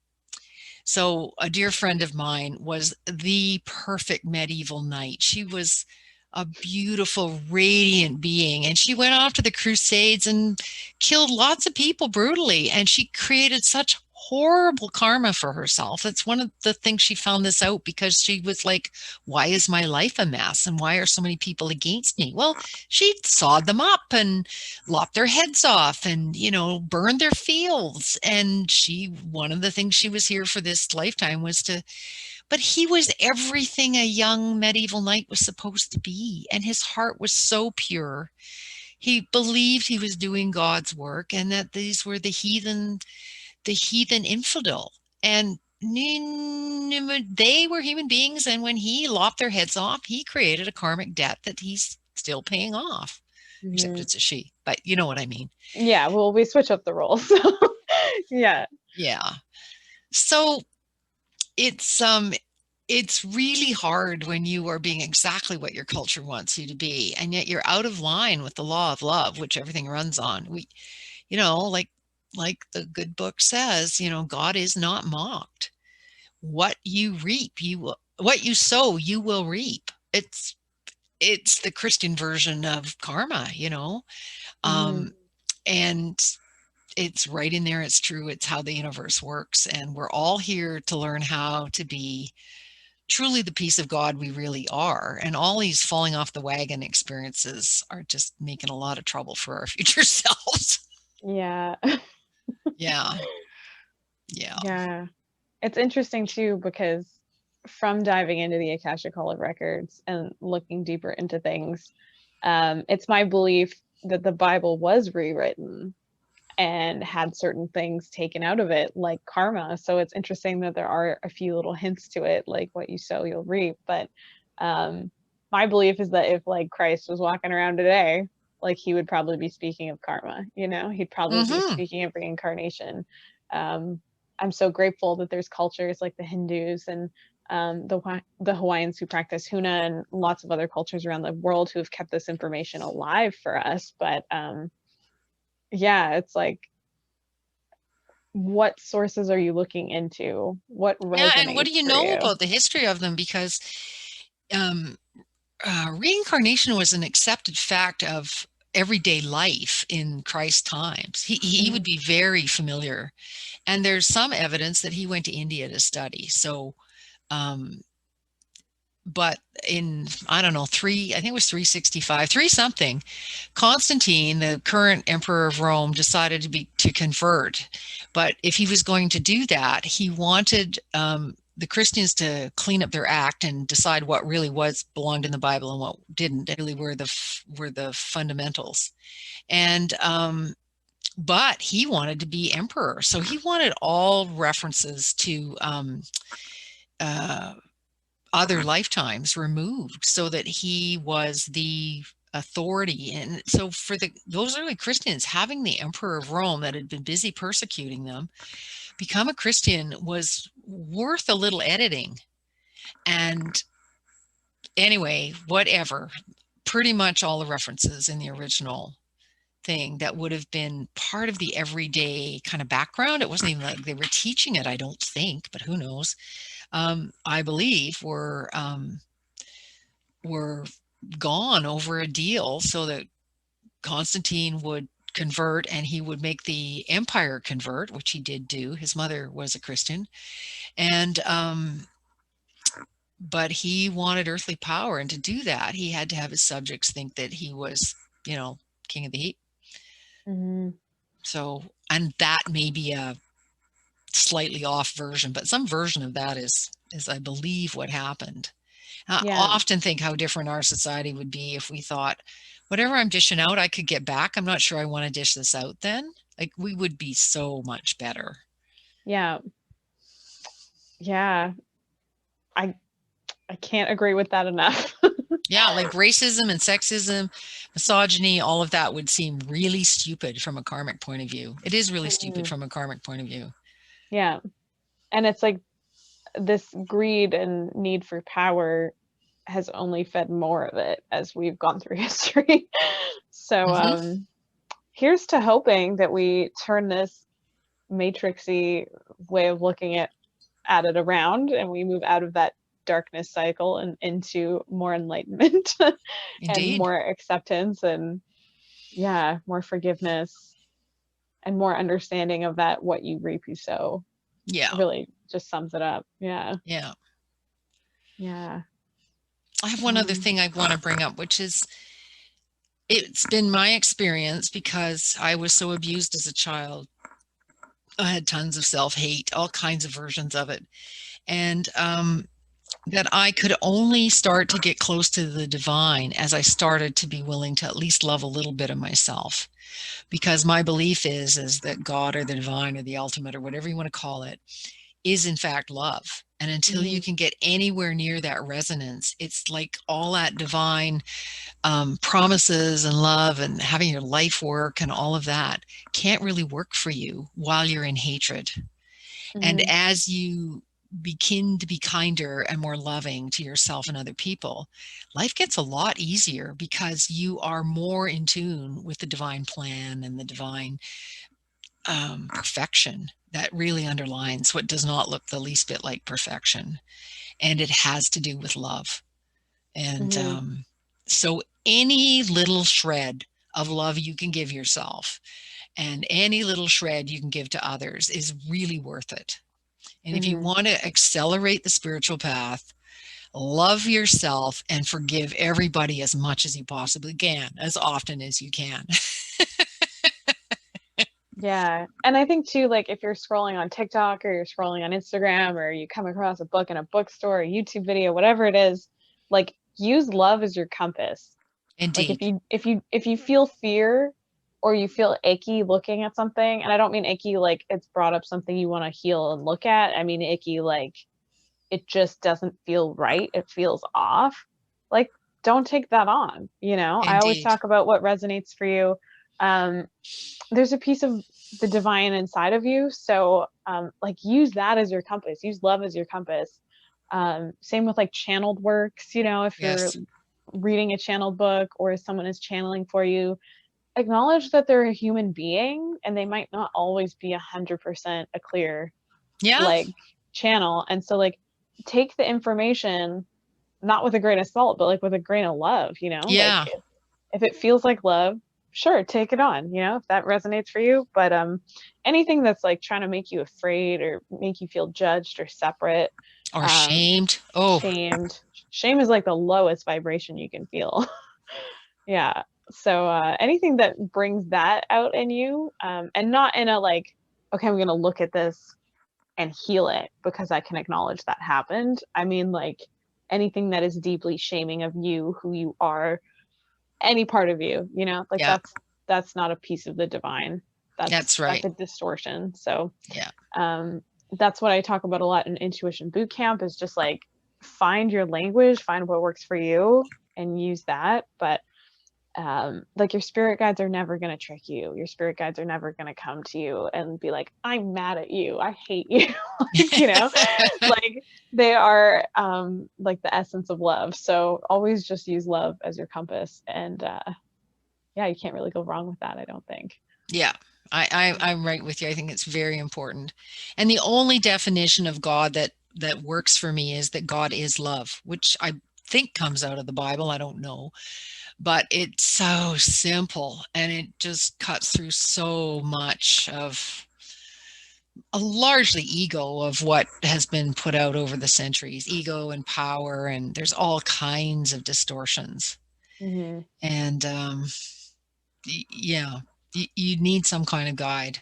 So a dear friend of mine was the perfect medieval knight. She was a beautiful, radiant being, and she went off to the Crusades and killed lots of people brutally, and she created such horrible karma for herself. That's one of the things she found this out because she was like, why is my life a mess? And why are so many people against me? Well, she sawed them up and lopped their heads off and, burned their fields. And one of the things she was here for this lifetime was but he was everything a young medieval knight was supposed to be. And his heart was so pure. He believed he was doing God's work and that these were the heathen infidel, and they were human beings. And when he lopped their heads off, he created a karmic debt that he's still paying off, except Mhm. it's a she, but you know what I mean. Yeah, well, we switch up the roles. Yeah. Yeah. So it's really hard when you are being exactly what your culture wants you to be, and yet you're out of line with the law of love, which everything runs on. We, you know, like the good book says, you know, God is not mocked. What you reap, what you sow, you will reap. It's the Christian version of karma, you know. Mhm. And it's right in there. It's true. It's how the universe works. And we're all here to learn how to be truly the piece of God we really are. And all these falling off the wagon experiences are just making a lot of trouble for our future selves. Yeah. Yeah. Yeah. Yeah. It's interesting too because from diving into the Akashic Hall of Records and looking deeper into things, it's my belief that the Bible was rewritten and had certain things taken out of it, like karma. So it's interesting that there are a few little hints to it, like what you sow, you'll reap. But my belief is that if like Christ was walking around today, like he would probably be speaking of karma, you know, he'd probably be Mm-hmm. speaking of reincarnation. I'm so grateful that there's cultures like the Hindus and the Hawaiians who practice Huna and lots of other cultures around the world who have kept this information alive for us. But yeah, it's like, what sources are you looking into? What Yeah. And what do resonates you for know you? about the history of them? Because um, reincarnation was an accepted fact of everyday life in Christ's times. He would Mhm. be very familiar. And there's some evidence that he went to India to study. So, um, but in, I don't know, I think it was 365, three something, Constantine, the current emperor of Rome, decided to convert. But if he was going to do that, he wanted the Christians to clean up their act and decide what really belonged in the Bible and what didn't. Really were the fundamentals. And but he wanted to be emperor, so he wanted all references to uh, other lifetimes removed so that he was the authority. And so for those early Christians, having the emperor of Rome that had been busy persecuting them become a Christian was worth a little editing. And anyway, whatever, pretty much all the references in the original thing that would have been part of the everyday kind of background. It wasn't even like they were teaching it, I don't think, but who knows. I believe were gone over a deal so that Constantine would convert and he would make the empire convert, which he did do. His mother was a Christian, and but he wanted earthly power, and to do that, he had to have his subjects think that he was, you know, king of the heap. Mhm. So, and that may be a slightly off version, but some version of that is I believe what happened. I Yeah. often think how different our society would be if we thought, whatever I'm dishing out, I could get back. I'm not sure I want to dish this out then. Like, we would be so much better. Yeah. Yeah. I I can't agree with that enough. Yeah, like racism and sexism, misogyny, all of that would seem really stupid from a karmic point of view. It is really stupid Mhm. from a karmic point of view. Yeah. And it's like this greed and need for power has only fed more of it as we've gone through history. So Hmm. here's to hoping that we turn this matrixy way of looking at it around and we move out of that darkness cycle and into more enlightenment and Indeed. more acceptance and yeah, more forgiveness and more understanding of that what you reap you sow Yeah. really just sums it up. Yeah. Yeah. Yeah. I have one other Um, thing I want to bring up, which is it's been my experience because I was so abused as a child. I had tons of self-hate, all kinds of versions of it. And that I could only start to get close to the divine as I started to be willing to at least love a little bit of myself. Because my belief is that God or the divine or the ultimate or whatever you want to call it is in fact love. And until you can get anywhere near that resonance, it's like all that divine promises and love and having your life work and all of that can't really work for you while you're in hatred. And as you begin to be kinder and more loving to yourself and other people, life gets a lot easier because you are more in tune with the divine plan and the divine perfection that really underlines what does not look the least bit like perfection. And it has to do with love. And so any little shred of love you can give yourself and any little shred you can give to others is really worth it. And if you want to accelerate the spiritual path, love yourself and forgive everybody as much as you possibly can, as often as you can. Yeah. And I think too, like if you're scrolling on TikTok or you're scrolling on Instagram or you come across a book in a bookstore, a YouTube video, whatever it is, like use love as your compass. Indeed. Like if you feel fear or you feel icky looking at something, and I don't mean icky like it's brought up something you want to heal and look at. I mean icky like it just doesn't feel right. It feels off. Like don't take that on, you know? Indeed. I always talk about what resonates for you. There's a piece of the divine inside of you. So like use that as your compass, use love as your compass. Same with like channeled works, you know, if you're reading a channeled book or someone is channeling for you, acknowledge that they're a human being and they might not always be 100% a clear like channel. And so like take the information not with a grain of salt, but like with a grain of love, you know? Like if it feels like love, sure, take it on, you know, if that resonates for you. But anything that's like trying to make you afraid or make you feel judged or separate or shamed. Shame is like the lowest vibration you can feel. Yeah. So anything that brings that out in you, and not in a like, okay, I'm gonna look at this and heal it because I can acknowledge that happened. I mean like anything that is deeply shaming of you, who you are, any part of you, you know, like that's not a piece of the divine. That's right. That's a distortion. So that's what I talk about a lot in Intuition Bootcamp is just like find your language, find what works for you and use that. But like your spirit guides are never going to trick you. Your spirit guides are never going to come to you and be like, I'm mad at you. I hate you. Like, you know, like they are like the essence of love. So always just use love as your compass. And you can't really go wrong with that, I don't think. Yeah. I'm right with you. I think it's very important. And the only definition of God that works for me is that God is love, which I think comes out of the Bible. I don't know. But it's so simple and it just cuts through so much of a largely ego of what has been put out over the centuries, ego and power, and there's all kinds of distortions. And you need some kind of guide.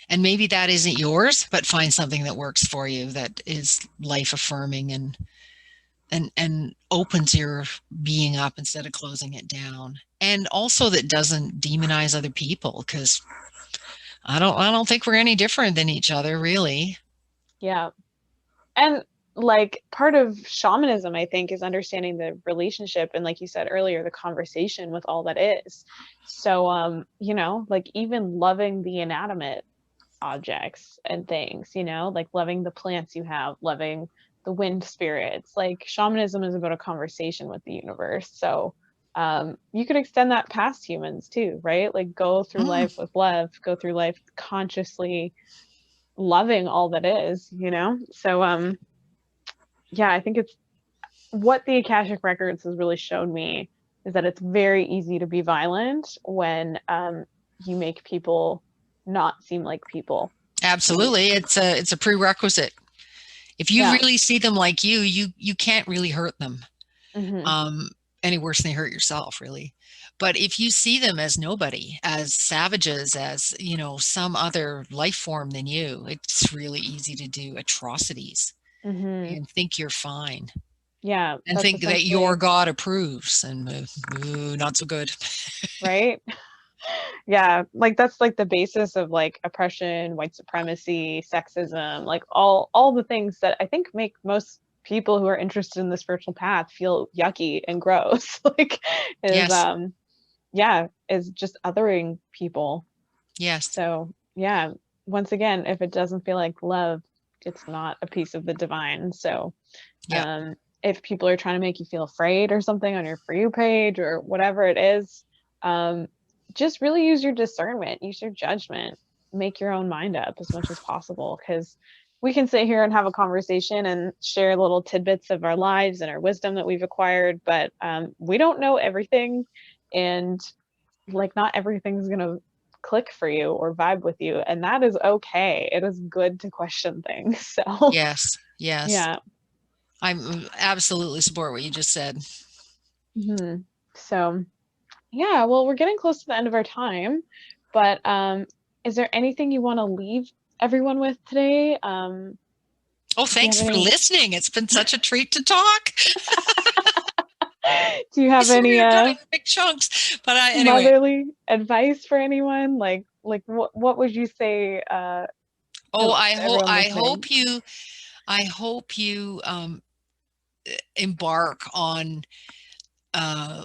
And maybe that isn't yours, but find something that works for you that is life affirming and opens your being up instead of closing it down. And also that doesn't demonize other people, because I don't think we're any different than each other, really. Yeah. And like part of shamanism, I think, is understanding the relationship and, like you said earlier, the conversation with all that is. So you know, like even loving the inanimate objects and things, you know, like loving the plants you have, loving the wind spirits. Like shamanism is about a conversation with the universe. So you could extend that past humans too, right? Like go through life with love, go through life consciously loving all that is, you know? So I think it's what the Akashic Records has really shown me is that it's very easy to be violent when you make people not seem like people. Absolutely. It's a prerequisite. If you really see them like you can't really hurt them any worse than you hurt yourself, really. But if you see them as nobody, as savages, as, you know, some other life form than you, it's really easy to do atrocities and think you're fine. Yeah. And think that your God approves, and not so good. Right. Yeah, like that's like the basis of like oppression, white supremacy, sexism, like all the things that I think make most people who are interested in the spiritual path feel yucky and gross. Like is Yes. yeah, is just othering people. Yes. So yeah, once again, if it doesn't feel like love, it's not a piece of the divine. So Yeah. if people are trying to make you feel afraid or something on your For You page or whatever it is, just really use your discernment, use your judgment, make your own mind up as much as possible. Because we can sit here and have a conversation and share little tidbits of our lives and our wisdom that we've acquired, but we don't know everything. And like, not everything's going to click for you or vibe with you. And that is okay. It is good to question things. So, Yes. Yes. yeah. I'm absolutely support what you just said. Mm-hmm. So, yeah, well, we're getting close to the end of our time, but is there anything you want to leave everyone with today? Oh, Do you thanks have for any listening. It's been such a treat to talk. do you have So any we were cutting big chunks, but anyway. motherly advice for anyone? Like what would you say Oh, to everyone listening? I hope you embark uh,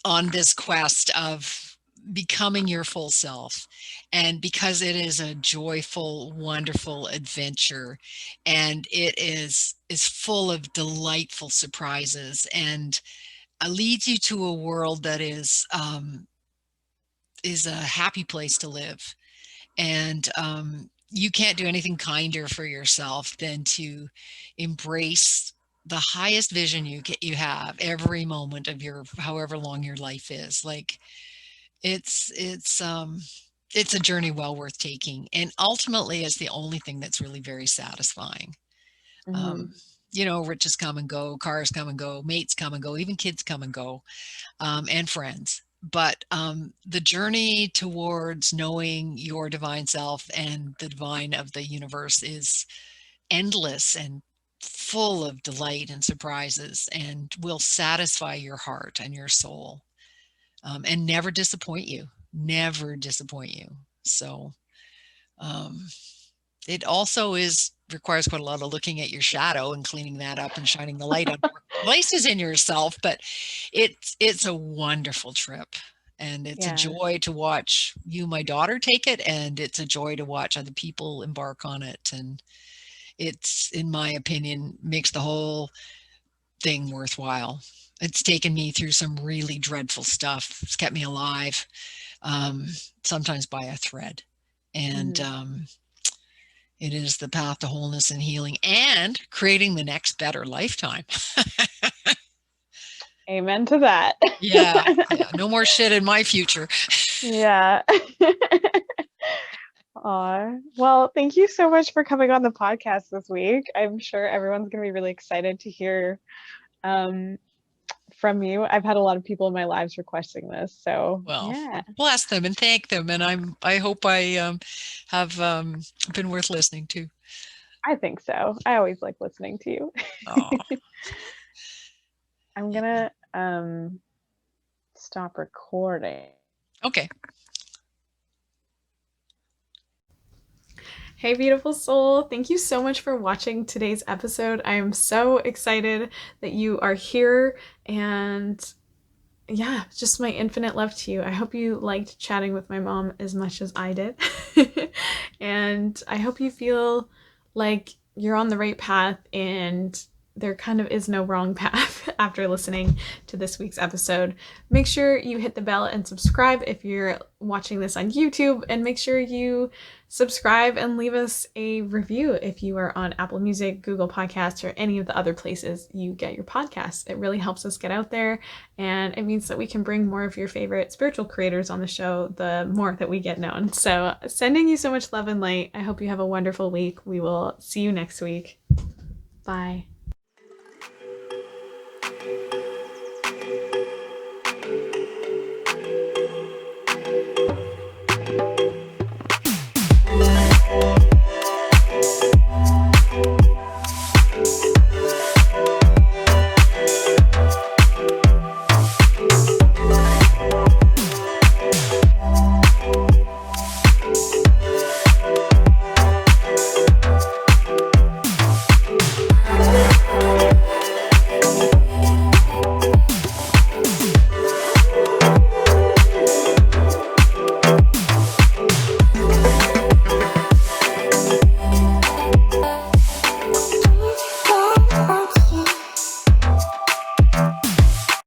on this quest of becoming your full self, and because it is a joyful, wonderful adventure, and it is full of delightful surprises, and leads you to a world that is a happy place to live. And you can't do anything kinder for yourself than to embrace the highest vision you have every moment of your however long your life is. Like it's a journey well worth taking, and ultimately it's the only thing that's really very satisfying. Mm-hmm. um, Riches come and go, cars come and go, mates come and go, even kids come and go, and friends. But the journey towards knowing your divine self and the divine of the universe is endless and full of delight and surprises, and will satisfy your heart and your soul, and never disappoint you, never disappoint you. So um, it also requires quite a lot of looking at your shadow and cleaning that up and shining the light on more places in yourself. But it's a wonderful trip, and it's a Yeah. joy to watch my daughter, take it, and it's a joy to watch other people embark on it. And it's, in my opinion, makes the whole thing worthwhile. It's taken me through some really dreadful stuff. It's kept me alive, um, sometimes by a thread. And Mm-hmm. it is the path to wholeness and healing and creating the next better lifetime. Amen to that. Yeah. No more shit in my future. Yeah. Aw. Well, thank you so much for coming on the podcast this week. I'm sure everyone's going to be really excited to hear um, from you. I've had a lot of people in my lives requesting this. So, Well, yeah, bless them and thank them. And I hope I have been worth listening to. I think so. I always like listening to you. Oh, I'm going yeah. to stop recording. Okay. Hey, beautiful soul. Thank you so much for watching today's episode. I am so excited that you are here, and yeah, just my infinite love to you. I hope you liked chatting with my mom as much as I did. And I hope you feel like you're on the right path and there kind of is no wrong path after listening to this week's episode. Make sure you hit the bell and subscribe if you're watching this on YouTube, and make sure you subscribe and leave us a review if you are on Apple Music, Google Podcasts, or any of the other places you get your podcasts. It really helps us get out there, and it means that we can bring more of your favorite spiritual creators on the show the more that we get known. So sending you so much love and light. I hope you have a wonderful week. We will see you next week. Bye.